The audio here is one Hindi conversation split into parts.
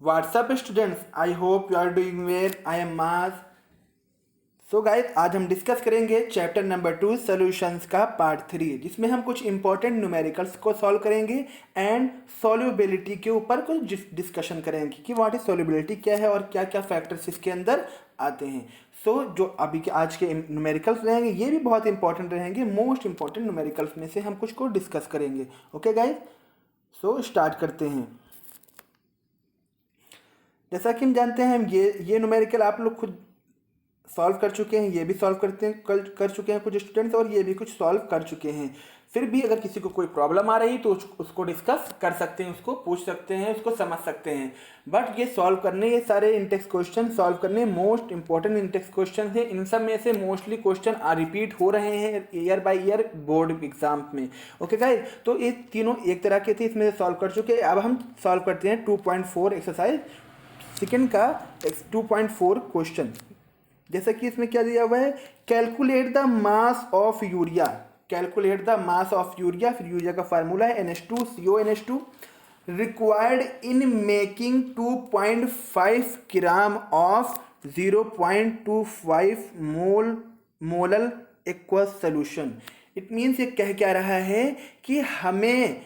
What's up students? I hope you are doing well. I am Maz. So guys आज हम डिस्कस करेंगे चैप्टर नंबर 2 सॉल्यूशंस का पार्ट 3, जिसमें हम कुछ इंपॉर्टेंट न्यूमेरिकल्स को सॉल्व करेंगे एंड सॉल्युबिलिटी के ऊपर कुछ डिस्कशन करेंगे कि व्हाट इज सॉल्युबिलिटी क्या है और क्या क्या फैक्टर्स इसके अंदर आते हैं। सो जो अभी के आज के न्यूमेरिकल्स रहेंगे ये भी बहुत इंपॉर्टेंट रहेंगे। मोस्ट इंपॉर्टेंट न्यूमेरिकल्स में से हम कुछ को डिस्कस करेंगे। ओके गाइस, सो स्टार्ट करते हैं। जैसा कि हम जानते हैं, हम ये न्यूमेरिकल आप लोग खुद सॉल्व कर चुके हैं, ये भी सॉल्व कर चुके हैं कुछ स्टूडेंट्स, और ये भी कुछ सॉल्व कर चुके हैं। फिर भी अगर किसी को कोई प्रॉब्लम आ रही तो उसको डिस्कस कर सकते हैं, उसको पूछ सकते हैं, उसको समझ सकते हैं। बट ये सॉल्व करने, ये सारे इंटेक्स क्वेश्चन सॉल्व करने मोस्ट इंपॉर्टेंट इंटेक्स क्वेश्चन है। इन सब में से मोस्टली क्वेश्चन रिपीट हो रहे हैं year by year board exam में। ओके गाइस, तो ये तीनों एक तरह के थे, इसमें सॉल्व कर चुके हैं। अब हम सॉल्व करते हैं 2.4 एक्सरसाइज सेकेंड का 2.4 क्वेश्चन। जैसा कि इसमें क्या दिया हुआ है, calculate the mass of urea. Calculate the mass of urea, फिर यूरिया का फार्मूला है NH2CO NH2 required in making 2.5 gram of 0.25 molal aqueous solution. It means ये कह क्या रहा है कि हमें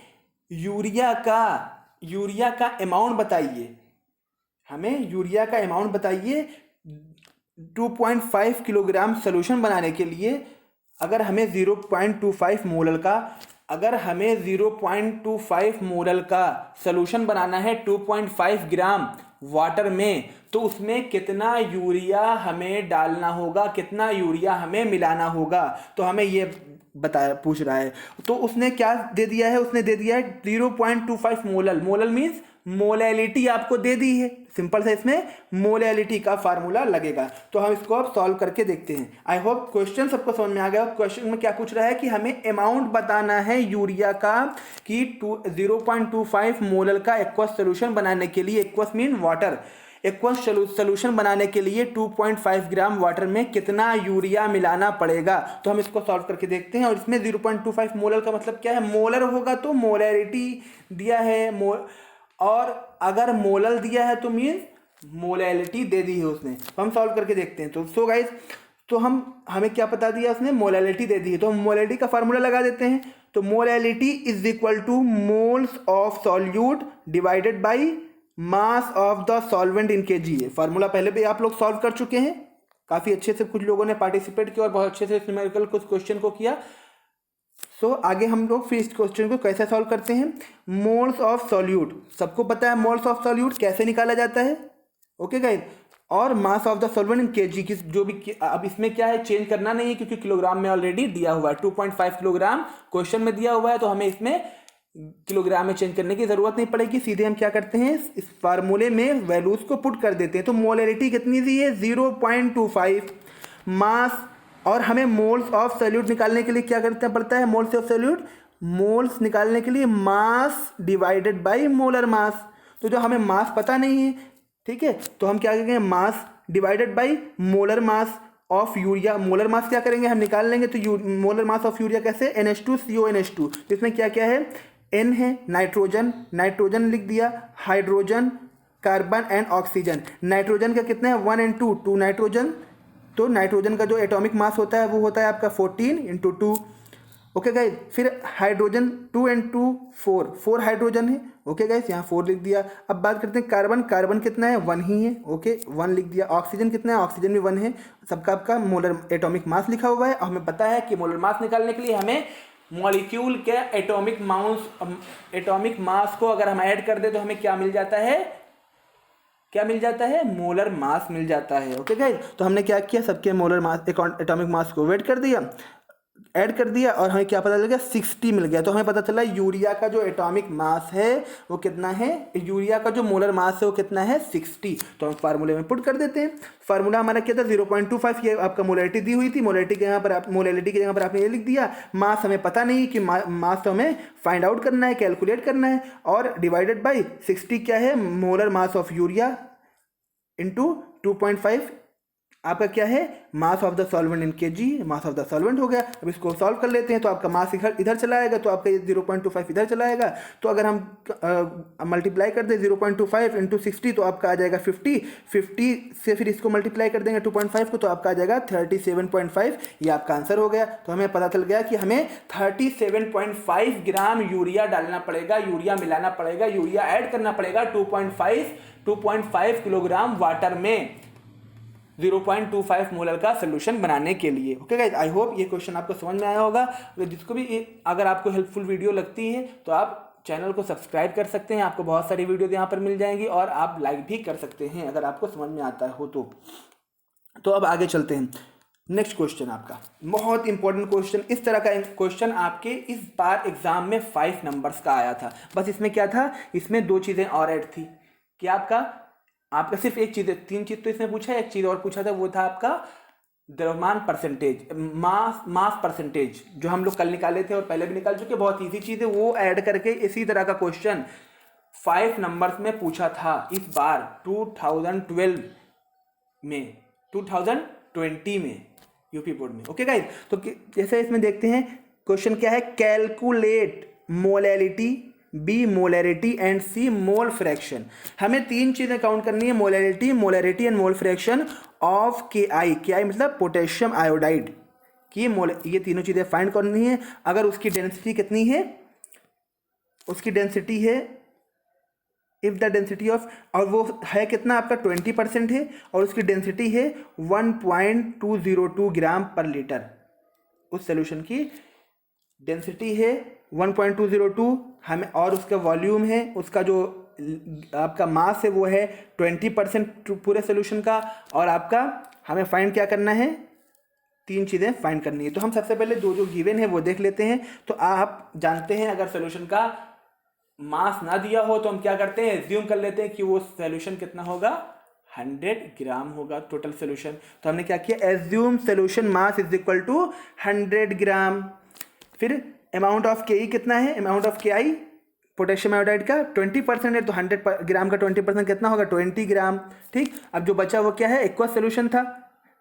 यूरिया का अमाउंट बताइए, हमें यूरिया का अमाउंट बताइए 2.5 किलोग्राम सोल्यूशन बनाने के लिए। अगर हमें 0.25 मोलल का सोल्यूशन बनाना है 2.5 ग्राम वाटर में, तो उसमें कितना यूरिया हमें डालना होगा, कितना यूरिया हमें मिलाना होगा। तो हमें ये पूछ रहा है। तो उसने क्या दे दिया है, उसने दे दिया है 0.25 मोलल मीन्स मोलैलिटी आपको दे दी है। सिंपल सा इसमें मोलैलिटी का फार्मूला लगेगा। तो हम इसको अब सॉल्व करके देखते हैं। आई होप क्वेश्चन सबको समझ में आ गया। क्वेश्चन में क्या पूछ रहा है कि हमें अमाउंट बताना है यूरिया का कि 0.25 मोलल का एक्वस सोल्यूशन बनाने के लिए, aqueous mean water, aqueous solution बनाने के लिए 2.5 ग्राम वाटर में कितना यूरिया मिलाना पड़ेगा। तो हम इसको सॉल्व करके देखते हैं। और इसमें 0.25 मोलर का मतलब क्या है, मोलर होगा तो मोलैरिटी दिया है, और अगर मोलल दिया है तो मीन्स मोलैलिटी दे दी है उसने। तो हम सॉल्व करके देखते हैं। तो सो गाइस, तो हमें क्या बता दिया उसने, मोलैलिटी दे दी है। तो हम मोलैलिटी का फार्मूला लगा देते हैं। तो molality is equal two moles of solute divided by mass of the solvent in KG. Formula पहले भी आप लोग सॉल्व कर चुके हैं, काफी अच्छे से कुछ लोगों ने पार्टिसिपेट किया और बहुत अच्छे से न्यूमेरिकल कुछ क्वेश्चन को किया। सो आगे हम लोग फिर इस क्वेश्चन को कैसे सॉल्व करते हैं। मोल्स ऑफ सॉल्यूट, सबको पता है मोल्स ऑफ सॉल्यूट कैसे निकाला जाता है। ओके गाइस, और mass of the solvent in KG की जो भी, अब इसमें क्या है, चेंज करना नहीं है क्योंकि किलोग्राम में ऑलरेडी दिया हुआ है। 2.5 किलोग्राम क्वेश्चन में दिया हुआ है, तो हमें इसमें किलोग्राम में चेंज करने की जरूरत नहीं पड़ेगी। सीधे हम क्या करते हैं, इस फार्मूले में वैल्यूज को पुट कर देते हैं। तो मोलैरिटी कितनी दी है, 0.25 मास, और हमें मोल्स ऑफ सॉल्यूट निकालने के लिए क्या करना पड़ता है, मोल्स ऑफ सॉल्यूट, मोल्स निकालने के लिए mass divided by molar mass. तो जो हमें मास पता नहीं है, ठीक है, तो हम क्या करेंगे, mass divided by molar mass of urea. Molar mass क्या करेंगे, हम निकाल लेंगे। तो मोलर मास ऑफ यूरिया कैसे, NH2CO NH2। इसमें क्या क्या है, N है नाइट्रोजन लिख दिया, hydrogen, carbon and oxygen. Nitrogen का कितना है, 1 and 2, 2 नाइट्रोजन। तो नाइट्रोजन का जो एटॉमिक मास होता है वो होता है आपका 14 × 2। ओके गाइस, फिर हाइड्रोजन 2 and 2 4 हाइड्रोजन है। ओके गाइस, यहाँ 4 लिख दिया। अब बात करते हैं कार्बन कितना है, 1 ही है। ओके, 1 लिख दिया। ऑक्सीजन कितना है, ऑक्सीजन भी 1 है। सबका आपका मोलर एटॉमिक मास लिखा हुआ है। और हमें पता है कि मोलर मास निकालने के लिए हमें मॉलिक्यूल के एटॉमिक मास को अगर हम ऐड कर दे तो हमें क्या मिल जाता है, मोलर मास मिल जाता है। ओके गाइस, तो हमने क्या किया, सबके मोलर मास, एटॉमिक मास को ऐड कर दिया और हमें क्या पता लगा, 60 मिल गया। तो हमें पता चला यूरिया का जो एटॉमिक मास है वो कितना है, यूरिया का जो मोलर मास है वो कितना है, 60। तो हम फार्मूले में पुट कर देते हैं। फार्मूला हमारा क्या था, 0.25। ये आपका मोलैलिटी दी हुई थी, मोलैलिटी के जगह पर आपने ये लिख दिया। मास हमें पता नहीं कि मास तो हमें फाइंड आउट करना है, कैलकुलेट करना है। और डिवाइडेड बाई 60 क्या है, molar mass of urea into 2.5 आपका क्या है, mass of the solvent in KG, mass of the solvent हो गया। अब इसको सॉल्व कर लेते हैं, तो आपका मास इधर चला आएगा, तो आपका ये 0.25 इधर चला आएगा। तो अगर हम मल्टीप्लाई कर दें 0.25 इंटू 60, तो आपका आ जाएगा 50 से फिर इसको मल्टीप्लाई कर देंगे 2.5 को, तो आपका आ जाएगा 37.5। ये आपका आंसर हो गया। तो हमें पता चल गया कि हमें 37.5 ग्राम यूरिया डालना पड़ेगा, यूरिया मिलाना पड़ेगा, यूरिया ऐड करना पड़ेगा 2.5 किलोग्राम वाटर में 0.25 मोलर का सोल्यूशन बनाने के लिए। ओके गाइस, आई होप ये क्वेश्चन आपको समझ में आया होगा। जिसको भी अगर आपको हेल्पफुल वीडियो लगती है तो आप चैनल को सब्सक्राइब कर सकते हैं, आपको बहुत सारी वीडियो यहाँ पर मिल जाएंगी, और आप लाइक भी कर सकते हैं अगर आपको समझ में आता हो तो अब आगे चलते हैं। नेक्स्ट क्वेश्चन आपका बहुत इंपॉर्टेंट क्वेश्चन। इस तरह का क्वेश्चन आपके इस बार एग्जाम में 5 नंबर्स का आया था। बस इसमें क्या था, इसमें 2 चीज़ें और ऐड थी कि आपका सिर्फ एक चीज़, 3 चीज़ तो इसमें पूछा है, एक चीज़ और पूछा था, वो था आपका द्रव्यमान परसेंटेज, मास परसेंटेज, जो हम लोग कल निकाले थे और पहले भी निकाल चुके, बहुत ईजी चीज़ है। वो ऐड करके इसी तरह का क्वेश्चन 5 नंबर्स में पूछा था इस बार 2012 में, 2020 में यूपी बोर्ड में। ओके गाइस, तो जैसे इसमें देखते हैं क्वेश्चन क्या है, calculate molality, B molarity and C mole fraction. हमें 3 चीज़ें काउंट करनी है, molarity and mole fraction of K I मतलब पोटेशियम आयोडाइड की ये तीनों चीज़ें फाइंड करनी है। अगर उसकी डेंसिटी कितनी है, उसकी डेंसिटी है, इफ़ द डेंसिटी ऑफ, और वो है कितना आपका 20% है, और उसकी डेंसिटी है 1.202 ग्राम पर लीटर। उस सोल्यूशन की डेंसिटी है 1.202 हमें, और उसका वॉल्यूम है, उसका जो आपका मास है वो है 20% पूरे सोल्यूशन का, और आपका हमें फाइंड क्या करना है, 3 चीज़ें फाइंड करनी है। तो हम सबसे पहले जो गिवन है वो देख लेते हैं। तो आप जानते हैं अगर सोल्यूशन का मास ना दिया हो तो हम क्या करते हैं, एज्यूम कर लेते हैं कि वो सोल्यूशन कितना होगा, 100 ग्राम होगा टोटल सोल्यूशन। तो हमने क्या किया, assume solution mass is equal to 100 gram. फिर अमाउंट ऑफ के ई कितना है, amount of K I potassium iodide का 20% है, तो 100 ग्राम का 20% कितना होगा, 20 ग्राम। ठीक, अब जो बचा वो क्या है, एक्वस सोल्यूशन था,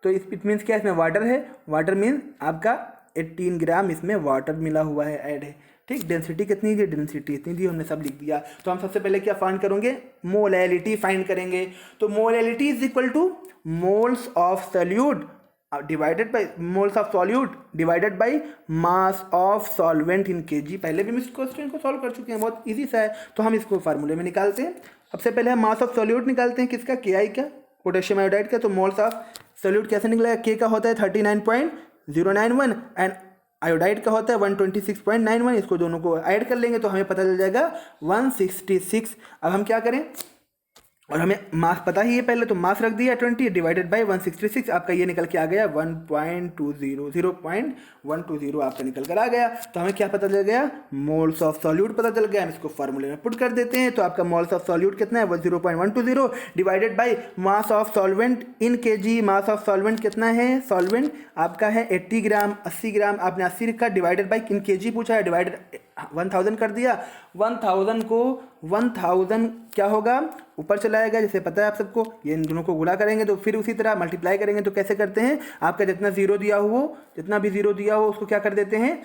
तो इट मीन्स क्या है, इसमें वाटर है, वाटर मीन्स आपका 18 ग्राम इसमें वाटर मिला हुआ है, ऐड है। ठीक, डेंसिटी कितनी दी, डेंसिटी इतनी दी, हमने सब लिख दिया। तो हम सबसे पहले क्या फाइंड करेंगे, मोलैलिटी फाइंड करेंगे। तो molality is equal two moles of solute divided by moles of solute divided by mass of solvent in KG. पहले भी हम इस क्वेश्चन को सॉल्व कर चुके हैं, बहुत इजी सा है। तो हम इसको फार्मूले में निकालते हैं। सबसे पहले हम मास ऑफ सॉल्यूट निकालते हैं, किसका, के आई का, पोटेशियम आयोडाइड का। तो मोल्स ऑफ सॉल्यूट कैसे निकलेगा, के का होता है 39.091 एंड आयोडाइड का होता है 126.91। इसको दोनों को ऐड कर लेंगे तो हमें पता चल जाएगा 166। अब हम क्या करें, और हमें मास पता ही है पहले, तो मास रख दिया 20 डिवाइडेड बाई 166। आपका ये निकल के आ गया 0.120 आपका निकल कर आ गया। तो हमें क्या पता चल गया, मोल्स ऑफ सॉल्यूट पता चल गया। हम इसको फार्मूले में पुट कर देते हैं। तो आपका मोल्स ऑफ सॉल्यूट कितना है, 0.120 divided by mass of solvent in KG. Mass of solvent कितना है, सॉल्वेंट आपका है 80 ग्राम, 80 ग्राम, आपने 80 लिखा, डिवाइडेड बाई इन केजी पूछा है, डिवाइडेड 1000 कर दिया। 1000 को 1000 क्या होगा, ऊपर चला आएगा, जैसे पता है आप सबको। ये इन दोनों को गुणा करेंगे तो फिर उसी तरह मल्टीप्लाई करेंगे। तो कैसे करते हैं, आपका जितना जीरो दिया हो, जितना भी जीरो दिया हो उसको क्या कर देते हैं,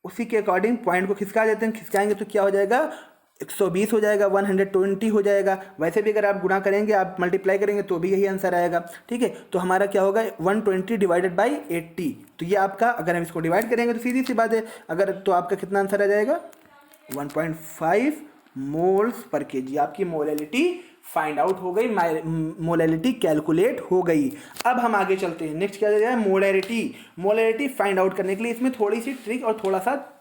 उसी के अकॉर्डिंग पॉइंट को खिसका देते हैं। खिसकाएंगे तो क्या हो जाएगा, 120 हो जाएगा, 120 हो जाएगा। वैसे भी अगर आप गुणा करेंगे, आप मल्टीप्लाई करेंगे तो भी यही आंसर आएगा। ठीक है, तो हमारा क्या होगा 120 डिवाइडेड बाई 80। तो ये आपका, अगर हम इसको डिवाइड करेंगे तो सीधी सी बात है, अगर तो आपका कितना आंसर आ जाएगा 1.5 मोल्स पर केजी। आपकी मोलैलिटी फाइंड आउट हो गई, मोलैलिटी कैलकुलेट हो गई। अब हम आगे चलते हैं, नेक्स्ट क्या जाएगा, मोलैलिटी फाइंड आउट करने के लिए इसमें थोड़ी सी ट्रिक और थोड़ा सा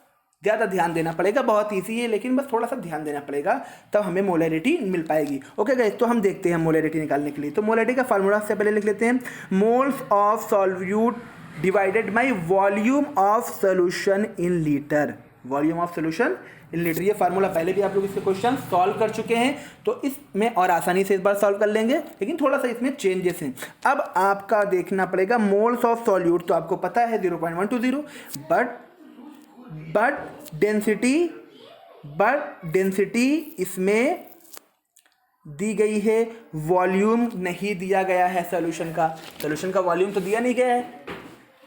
ज़्यादा ध्यान देना पड़ेगा। बहुत ईजी है लेकिन बस थोड़ा सा ध्यान देना पड़ेगा, तब हमें मोलैरिटी मिल पाएगी। ओके गाइस, तो हम देखते हैं मोलैरिटी निकालने के लिए। तो मोलैरिटी का फार्मूला से पहले लिख लेते हैं, moles of solute divided by volume of solution in litre. Volume of solution in litre, ये फार्मूला पहले भी आप लोग इसके क्वेश्चन सॉल्व कर चुके हैं, तो इसमें और आसानी से इस बार सॉल्व कर लेंगे, लेकिन थोड़ा सा इसमें चेंजेस हैं। अब आपका देखना पड़ेगा मोल्स ऑफ सॉल्यूट, तो आपको पता है 0.120, बट डेंसिटी इसमें दी गई है, वॉल्यूम नहीं दिया गया है सॉल्यूशन का वॉल्यूम तो दिया नहीं गया है,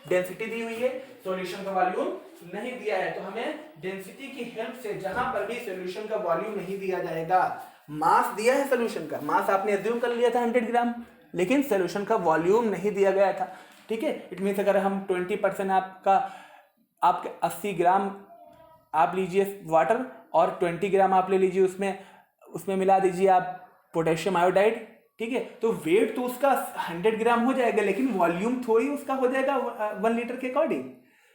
डेंसिटी दी हुई है, सॉल्यूशन का वॉल्यूम नहीं दिया है। तो हमें डेंसिटी की हेल्प से जहां पर भी सॉल्यूशन का वॉल्यूम नहीं दिया जाएगा, मास दिया है सॉल्यूशन का, मास आपने अज्यूम कर लिया था 100 ग्राम, लेकिन सॉल्यूशन का वॉल्यूम नहीं दिया गया था। ठीक है, इट मीन्स अगर हम 20% आपके 80 ग्राम आप लीजिए वाटर और 20 ग्राम आप ले लीजिए, उसमें मिला दीजिए आप पोटेशियम आयोडाइड। ठीक है, तो वेट तो उसका 100 ग्राम हो जाएगा, लेकिन वॉल्यूम थोड़ी उसका हो जाएगा 1 लीटर के अकॉर्डिंग,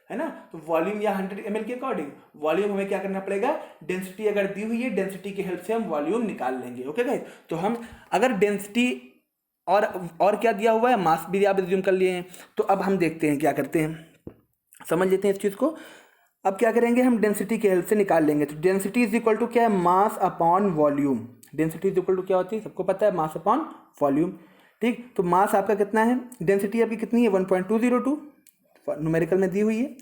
है ना। तो वॉल्यूम या 100 ml के अकॉर्डिंग वॉल्यूम हमें क्या करना पड़ेगा, डेंसिटी अगर दी हुई है, डेंसिटी की हेल्प से हम वॉल्यूम निकाल लेंगे। ओके गाइस, तो हम अगर डेंसिटी और क्या दिया हुआ है, मास भी आप एज्यूम कर लिए हैं। तो अब हम देखते हैं क्या करते हैं, समझ लेते हैं इस चीज़ को। अब क्या करेंगे, हम डेंसिटी की हेल्प से निकाल लेंगे। तो डेंसिटी इज इक्वल टू क्या है, mass upon volume. Density is equal to क्या होती है, सबको पता है, मास अपॉन वॉल्यूम। ठीक, तो मास आपका कितना है, डेंसिटी आपकी कितनी है 1.202 न्यूमेरिकल में दी हुई है।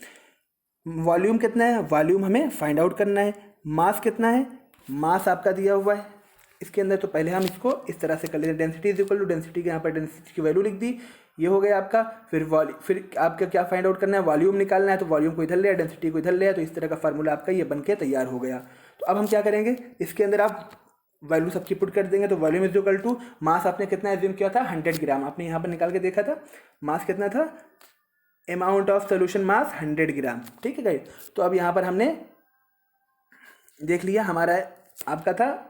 वॉल्यूम कितना है, वॉल्यूम हमें फाइंड आउट करना है। मास कितना है, मास आपका दिया हुआ है इसके अंदर। तो पहले हम इसको इस तरह से कर लेते हैं, density is equal to density के यहाँ पर डेंसिटी की वैल्यू लिख दी, ये हो गया आपका। फिर आपका क्या फाइंड आउट करना है, वॉल्यूम निकालना है। तो वॉल्यूम को इधर लिया, डेंसिटी को इधर लिया, तो इस तरह का फार्मूला आपका ये बन के तैयार हो गया। तो अब हम क्या करेंगे, इसके अंदर आप वैल्यू सबकी पुट कर देंगे। तो volume is equal to mass आपने कितना एज्यूम किया था, 100 ग्राम। आपने यहाँ पर निकाल के देखा था मास कितना था, अमाउंट ऑफ सोल्यूशन मास 100 ग्राम। ठीक है गाइस, तो अब यहाँ पर हमने देख लिया, हमारा आपका था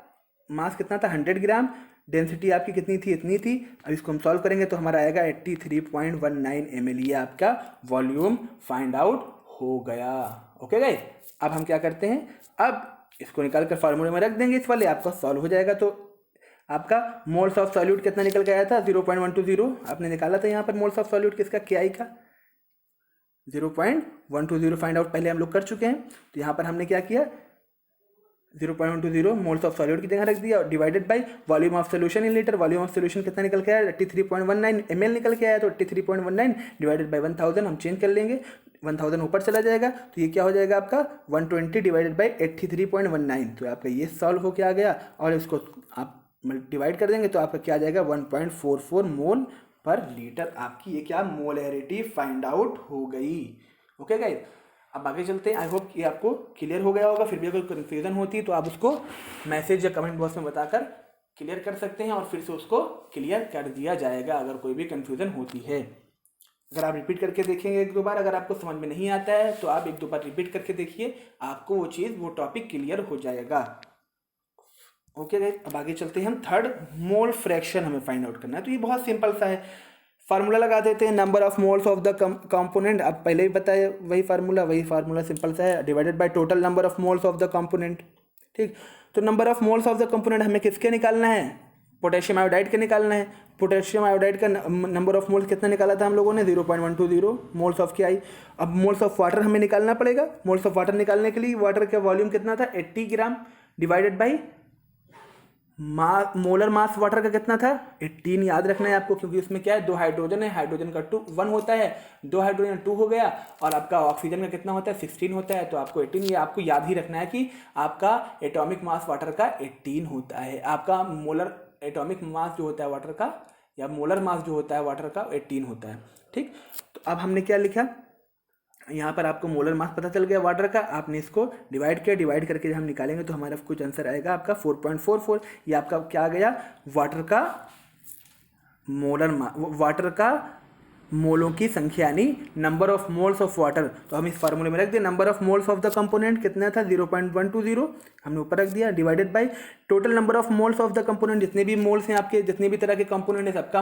मास कितना था 100 ग्राम, डेंसिटी आपकी कितनी थी, इतनी थी। अब इसको हम सॉल्व करेंगे तो हमारा आएगा 83.19 ml। ये आपका वॉल्यूम फाइंड आउट हो गया। ओके गाइस, अब हम क्या करते हैं, अब इसको निकाल कर फार्मूले में रख देंगे, इस वाले आपका सॉल्व हो जाएगा। तो आपका मोल्स ऑफ सॉल्यूट कितना निकल के आया था, 0.120 आपने निकाला था यहाँ पर मोल्स ऑफ सॉल्यूट किसका, KI का 0.120 फाइंड आउट पहले हम लोग कर चुके हैं। तो यहाँ पर हमने क्या किया, 0.120 मोल्स ऑफ सॉल्यूट की जगह रख दिया, divided by volume of solution in litre. Volume of solution कितना निकल के आया, 83.19 ml निकल के आया। तो 83.19 डिवाइडेड बाय 1000 हम चेंज कर लेंगे, 1000 ऊपर चला जाएगा। तो ये क्या हो जाएगा आपका 120 डिवाइडेड बाई 83.19। तो आपका ये सॉल्व हो के आ गया, और इसको आप डिवाइड कर देंगे तो आपका क्या आ जाएगा 1.44 मोल पर लीटर। आपकी ये क्या मोलैरिटी फाइंड आउट हो गई। ओके गाइस, अब आगे चलते हैं। आई होप कि आपको क्लियर हो गया होगा। फिर भी अगर कन्फ्यूजन होती है तो आप उसको मैसेज या कमेंट बॉक्स में बताकर क्लियर कर सकते हैं, और फिर से उसको क्लियर कर दिया जाएगा अगर कोई भी कन्फ्यूजन होती है। अगर आप रिपीट करके देखेंगे 1-2 बार, अगर आपको समझ में नहीं आता है तो आप 1-2 बार रिपीट करके देखिए, आपको वो टॉपिक क्लियर हो जाएगा। ओके गाइस, अब आगे चलते हैं। हम थर्ड मोल फ्रैक्शन हमें फाइंड आउट करना है। तो ये बहुत सिंपल सा है, फार्मूला लगा देते हैं, number of moles of the component. अब पहले ही बताया वही फार्मूला सिंपल सा है, divided by total number of moles of the component. ठीक, तो number of moles of the component हमें किसके निकालना है, पोटेशियम आयोडाइड के निकालना है। पोटेशियम आयोडाइड का नंबर ऑफ मोल्स कितना निकाला था हम लोगों ने, 0.120 मोल्स ऑफ KI। अब मोल्स ऑफ वाटर हमें निकालना पड़ेगा। मोल्स ऑफ वाटर निकालने के लिए वाटर का वॉल्यूम कितना था, 80 gram, divided by molar mass water का कितना था, 18। याद रखना है आपको, क्योंकि उसमें क्या है, 2 हाइड्रोजन है, हाइड्रोजन का 1 होता है, 2 हाइड्रोजन 2 हो गया, और आपका ऑक्सीजन का कितना होता है, 16 होता है। तो आपको 18, ये आपको याद ही रखना है कि आपका एटॉमिक मास वाटर का 18 होता है। आपका मोलर एटॉमिक मास जो होता है वाटर का, या मोलर मास जो होता है वाटर का, 18 होता है। ठीक, तो अब हमने क्या लिखा यहाँ पर, आपको मोलर मास पता चल गया वाटर का, आपने इसको डिवाइड किया, डिवाइड करके जब हम निकालेंगे तो हमारा कुछ आंसर आएगा आपका 4.44। ये आपका क्या आ गया, वाटर का मोलर मास, वाटर का मोलों की संख्या, यानी number of moles of water. तो हम इस फार्मूले में रख दिए, number of moles of the component कितना था, 0.120 हमने ऊपर रख दिया, divided by total number of moles of the component. जितने भी मोल्स हैं आपके, जितने भी तरह के कंपोनेंट है, सबके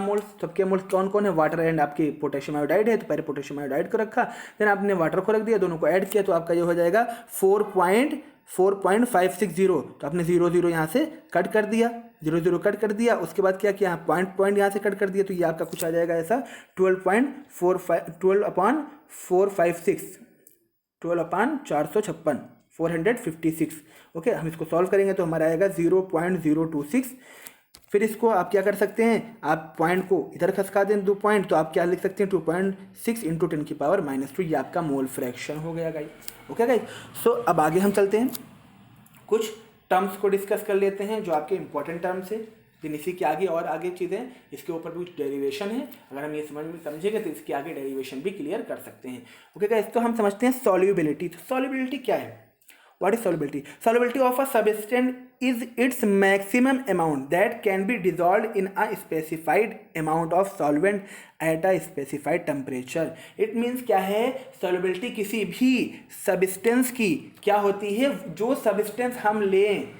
मोल्स कौन कौन है, वाटर एंड आपके पोटेशियम आयोडाइड है। तो पहले पोटेशियम आयोडाइड को रखा, देन आपने वाटर को रख दिया, दोनों को ऐड किया, तो आपका ये हो जाएगा 4.560। तो आपने 0 यहाँ से कट कर दिया, 0 कट कर दिया। उसके बाद क्या किया, पॉइंट यहाँ से कट कर दिया। तो ये आपका कुछ आ जाएगा ऐसा 456 ओके, हम इसको सॉल्व करेंगे तो हमारा आएगा 0.026। फिर इसको आप क्या कर सकते हैं, आप पॉइंट को इधर खसका दें 2 पॉइंट, तो आप क्या लिख सकते हैं 2.6 × 10⁻²। ये आपका मोल फ्रैक्शन हो गया गाइस। ओके गाइस, सो अब आगे हम चलते हैं, कुछ टर्म्स को डिस्कस कर लेते हैं जो आपके इंपॉर्टेंट टर्म्स है। लेकिन इसी के आगे और आगे चीज़ें, इसके ऊपर भी डेरिवेशन है, अगर हम ये समझेंगे तो इसके आगे डेरिवेशन भी क्लियर कर सकते हैं। ओके गाइस, तो हम समझते हैं सॉल्युबिलिटी। तो सॉल्युबिलिटी क्या है? What is solubility? Solubility of a substance is its maximum amount that can be dissolved in a specified amount of solvent at a specified temperature. It means क्या है? solubility किसी भी substance की क्या होती है? जो substance हम लें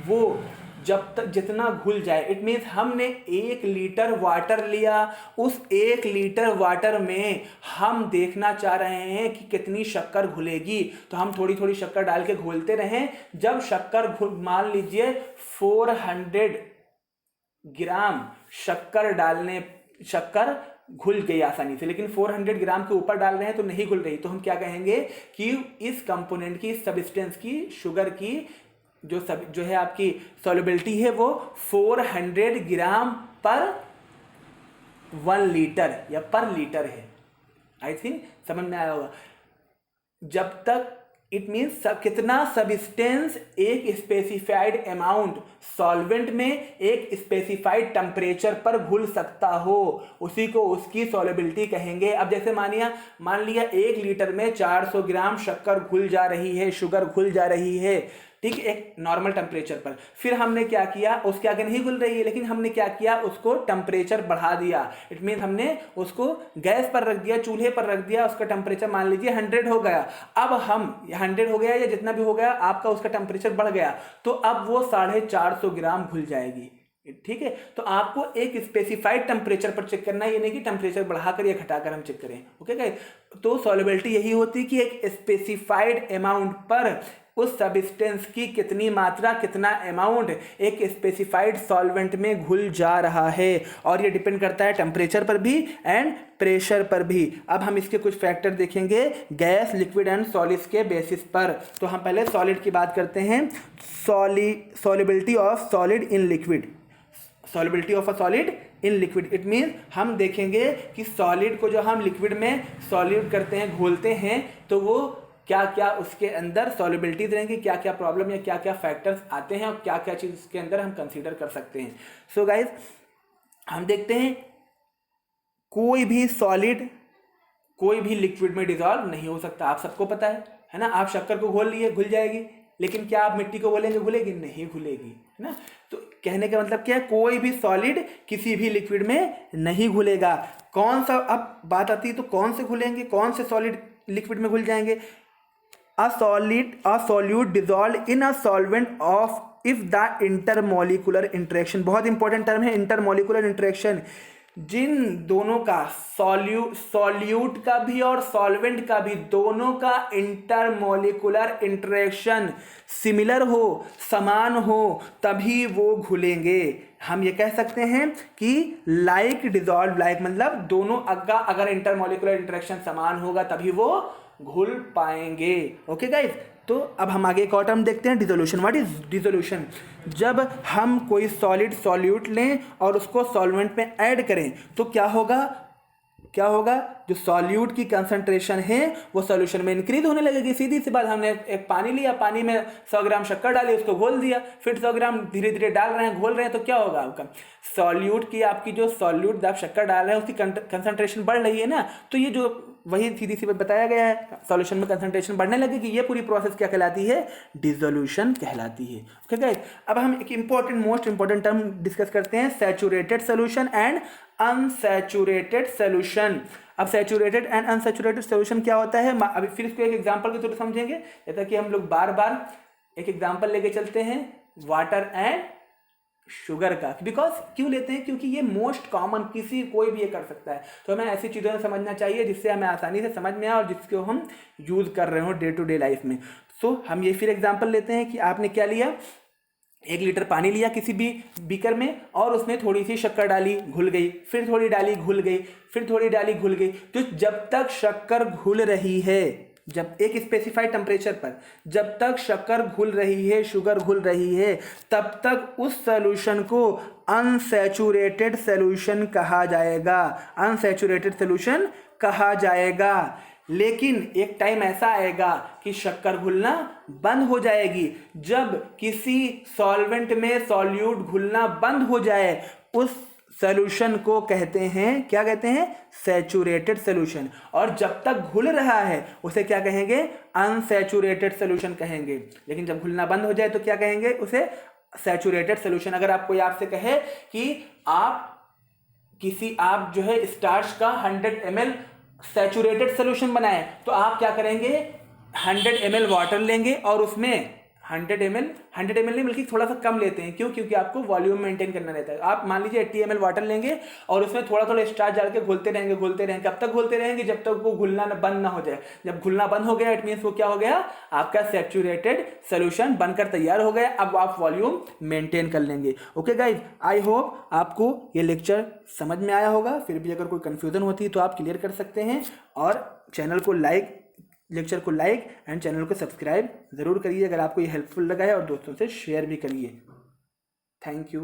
वो जब तक जितना घुल जाए, इट मीन्स हमने 1 लीटर वाटर लिया, उस 1 लीटर वाटर में हम देखना चाह रहे हैं कि कितनी शक्कर घुलेगी, तो हम थोड़ी थोड़ी शक्कर डाल के घोलते रहें। जब शक्कर मान लीजिए 400 ग्राम शक्कर घुल गई आसानी से, लेकिन 400 ग्राम के ऊपर डाल रहे हैं तो नहीं घुल रही, तो हम क्या कहेंगे कि इस कंपोनेंट की, सब्सटेंस की, शुगर की जो है आपकी सॉल्युबिलिटी है वो 400 ग्राम पर 1 लीटर या पर लीटर है। आई थिंक समझ में आया होगा। जब तक इट मीन्स कितना सब्सटेंस एक स्पेसिफाइड अमाउंट सॉल्वेंट में एक स्पेसिफाइड टेम्परेचर पर घुल सकता हो, उसी को उसकी सॉल्युबिलिटी कहेंगे। अब जैसे मान लिया 1 लीटर में 400 ग्राम शक्कर घुल जा रही है, शुगर घुल जा रही है, ठीक, एक नॉर्मल टेम्परेचर पर। फिर हमने क्या किया, उसके आगे नहीं घुल रही है, लेकिन हमने क्या किया, उसको टेम्परेचर बढ़ा दिया। इट मीन हमने उसको गैस पर रख दिया, चूल्हे पर रख दिया, उसका टेम्परेचर मान लीजिए 100 हो गया। अब हम 100 हो गया या जितना भी हो गया आपका, उसका टेम्परेचर बढ़ गया, तो अब वो 450 ग्राम घुल जाएगी। ठीक है, तो आपको एक स्पेसिफाइड टेम्परेचर पर चेक करना है, ये नहीं कि टेम्परेचर बढ़ाकर या घटाकर हम चेक करें। ओके गाइस, तो सॉल्युबिलिटी यही होती है कि एक स्पेसिफाइड अमाउंट पर उस सब्सटेंस की कितनी मात्रा, कितना अमाउंट एक स्पेसिफाइड सॉल्वेंट में घुल जा रहा है, और ये डिपेंड करता है टेम्परेचर पर भी एंड प्रेशर पर भी। अब हम इसके कुछ फैक्टर देखेंगे गैस, लिक्विड एंड सॉलिड्स के बेसिस पर। तो हम पहले सॉलिड की बात करते हैं। Solubility of solid in liquid. Solubility of a solid in liquid, it mean हम देखेंगे कि सॉलिड को जो हम लिक्विड में सॉल्यूट करते हैं, घोलते हैं, तो वो क्या क्या उसके अंदर सॉल्युबिलिटीज रहेंगी, क्या क्या प्रॉब्लम या क्या क्या फैक्टर्स आते हैं, और क्या क्या चीज़ उसके अंदर हम कंसीडर कर सकते हैं। सो गाइज, हम देखते हैं कोई भी सॉलिड कोई भी लिक्विड में डिजॉल्व नहीं हो सकता, आप सबको पता है ना। आप शक्कर को घोल लिए, घुल जाएगी, लेकिन क्या आप मिट्टी को घोलेंगे, घुलेगी? नहीं घुलेगी, है ना। तो कहने का मतलब क्या है, कोई भी सॉलिड किसी भी लिक्विड में नहीं घुलेगा। कौन सा, अब बात आती है तो कौन से घुलेंगे, कौन से सॉलिड लिक्विड में घुल जाएंगे? A solute dissolved in a solvent of if the intermolecular interaction, बहुत इंपॉर्टेंट टर्म है इंटरमोलिकुलर इंटरेक्शन, जिन दोनों का सॉल्यूट का भी और सॉल्वेंट का भी, दोनों का इंटरमोलिकुलर इंटरेक्शन सिमिलर हो, समान हो, तभी वो घुलेंगे। हम ये कह सकते हैं कि लाइक डिजॉल्व लाइक, मतलब दोनों अगर इंटरमोलिकुलर इंटरेक्शन समान होगा तभी वो घुल पाएंगे। ओके गाइस, तो अब हम आगे एक और टर्म देखते हैं, डिसोल्यूशन। What is dissolution? जब हम कोई सॉलिड सॉल्यूट लें और उसको सॉल्वेंट में ऐड करें तो क्या होगा, जो सॉल्यूट की कंसंट्रेशन है वो सॉल्यूशन में इंक्रीज होने लगेगी। सीधी सी बात, हमने एक पानी लिया, पानी में 100 ग्राम शक्कर डाली, उसको घोल दिया, फिर 100 ग्राम धीरे धीरे डाल रहे हैं, घोल रहे हैं, तो क्या होगा आपका सॉल्यूट की, आपकी जो सॉल्यूट आप शक्कर डाल रहे हैं उसकी कंसंट्रेशन बढ़ रही है ना। तो ये जो वही सीधी सी बात बताया गया है, सॉल्यूशन में कंसंट्रेशन बढ़ने लगेगी, ये पूरी प्रोसेस क्या कहलाती है? डिसोल्यूशन कहलाती है। ओके गाइस, अब हम एक मोस्ट इंपॉर्टेंट टर्म डिस्कस करते हैं, saturated solution and unsaturated solution. अब सैचुरेटेड एंड अनसैचुरेटेड सोल्यूशन क्या होता है, अभी फिर इसको एक एग्जांपल के थ्रू समझेंगे, जैसा कि हम लोग बार बार एक एग्जांपल लेके चलते हैं वाटर एंड शुगर का। बिकॉज क्यों लेते हैं? क्योंकि ये मोस्ट कॉमन, कोई भी ये कर सकता है, तो हमें ऐसी चीज़ों में समझना चाहिए जिससे हमें आसानी से समझ में आए और जिसको हम यूज़ कर रहे हो डे टू डे लाइफ में। सो हम ये फिर एग्जांपल लेते हैं कि आपने क्या लिया, 1 लीटर पानी लिया किसी भी बीकर में, और उसमें थोड़ी सी शक्कर डाली, घुल गई, फिर थोड़ी डाली, घुल गई, फिर थोड़ी डाली, घुल गई। तो जब तक शक्कर घुल रही है, जब एक स्पेसिफाइड टेम्परेचर पर जब तक शक्कर घुल रही है, शुगर घुल रही है, तब तक उस सॉल्यूशन को अनसैचुरेटेड सॉल्यूशन कहा जाएगा। अनसैचुरेटेड सॉल्यूशन कहा जाएगा। लेकिन एक टाइम ऐसा आएगा कि शक्कर घुलना बंद हो जाएगी। जब किसी सॉल्वेंट में सॉल्यूट घुलना बंद हो जाए उस सॉल्यूशन को कहते हैं, क्या कहते हैं, सैचुरेटेड सॉल्यूशन। और जब तक घुल रहा है उसे क्या कहेंगे, अनसैचुरेटेड सॉल्यूशन कहेंगे। लेकिन जब घुलना बंद हो जाए तो क्या कहेंगे, उसे सैचुरेटेड सॉल्यूशन। अगर आपको आपसे कहे कि आप जो है स्टार्च का 100 ml सैचुरेटेड सॉल्यूशन बनाए, तो आप क्या करेंगे, 100 ml वाटर लेंगे और उसमें 100 ml नहीं बल्कि थोड़ा सा कम लेते हैं। क्यों? क्योंकि आपको वॉल्यूम मेंटेन करना रहता है। आप मान लीजिए 80 ml वाटर लेंगे और उसमें थोड़ा थोड़ा स्टार्च डाल के घोलते रहेंगे। कब तक घोलते रहेंगे, जब तक वो घुलना बंद ना हो जाए। जब घुलना बंद हो गया इट मीन्स वो क्या हो गया, आपका सैचुरेटेड सोल्यूशन बनकर तैयार हो गया। अब आप वॉल्यूम मेंटेन कर लेंगे। ओके गाइज, आई होप आपको ये लेक्चर समझ में आया होगा। फिर भी अगर कोई कंफ्यूजन होती है तो आप क्लियर कर सकते हैं। और लेक्चर को लाइक एंड चैनल को सब्सक्राइब जरूर करिए अगर आपको ये हेल्पफुल लगा है, और दोस्तों से शेयर भी करिए। Thank you.